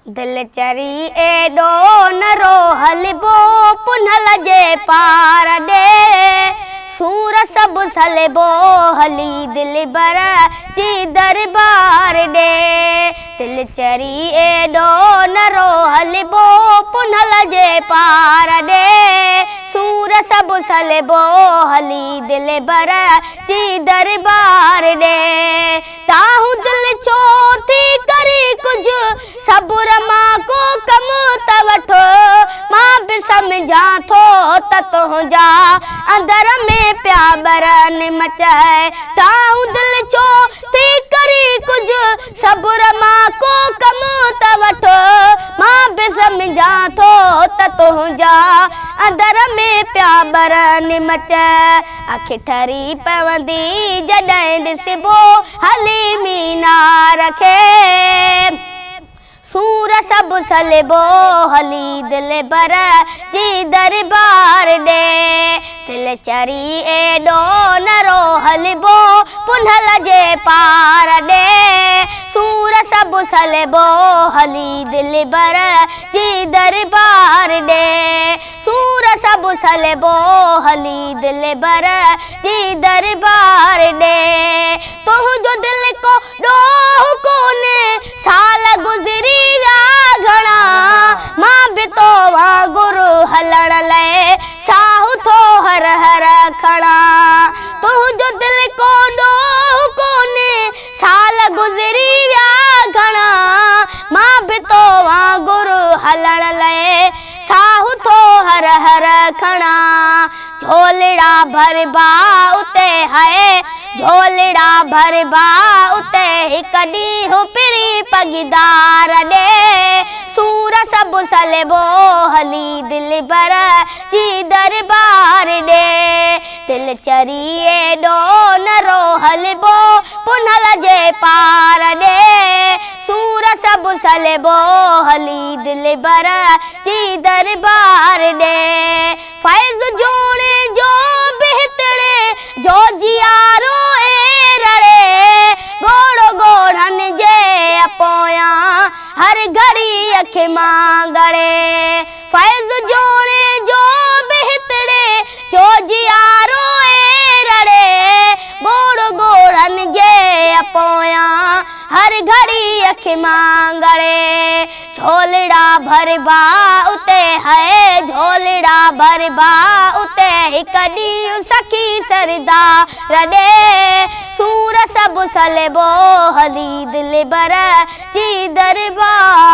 दिल चरी एडो नरो हलबो पुनल जे पार दे सूर सब सलबो हली दिल बर जी दरबार दे दिल चरी एडो नरो हलबो पुनल जे पार दे सूर सब सलबो हली दिल बर जी दरबार दे ताहू दिल छो थी करी कुछ सबुर मां को कम त वठो मां भी समझा थो त तुंहिंजा अंदर में प्या बरन मचाए ताऊं दिल छो थी करी कुछ सबुर मां को कम त वठो मां भी समझा थो त तुंहिंजा अंदर में प्या बरन मचाए अखि ठरी पवंदी जॾहिं ॾिसबो हली मीना रखे सूर सब सलबो हली दिल बर जी दरबार दे दिल चरी एडो नरो हलबो पुनल जे पार दे सूर सब सलबो हली दिल बर जी दरबार दे सूर सब सलबो हली दिल बर जी दरबार दे तुंहिंजो दिल को ॾोह कोन्हे साल गुज़री घणा मां भी तो वांगुरु हलण लाइ साहु थो हर हर खणा तुंहिंजो दिल को ॾोह कोन्हे साल गुज़री विया घणा मां भी तो वांगुरु हलण लाइ साहु थो हर हर खणा झोलड़ा भरबा उते है झोलड़ा भरबा उते हिक ॾींहुं पिरी पगीदार ॾे सूर सब सलबो हली दिल बर जी दरबार ॾे दिल चरी एडो नरो हलबो पुनल जे पार ॾे सूर सब सलबो हली दिल बर जी दरबार ॾे फैज़ जोड़े जो बेहतरे जो जियारो गोड़ गोड़न जे अपोया हर घड़ी अख मांगड़े फैज़ जोड़े जो बेहतरे जो जियारो रड़े गोड़ गोड़न जे अपोया हर घड़ी अख मांगड़े झोलड़ा भरबा उते है झोलड़ा भरबा उते हिक ॾींहुं सखी सरदार ॾे सूर सब सलबो हली दिल बर जी दरबार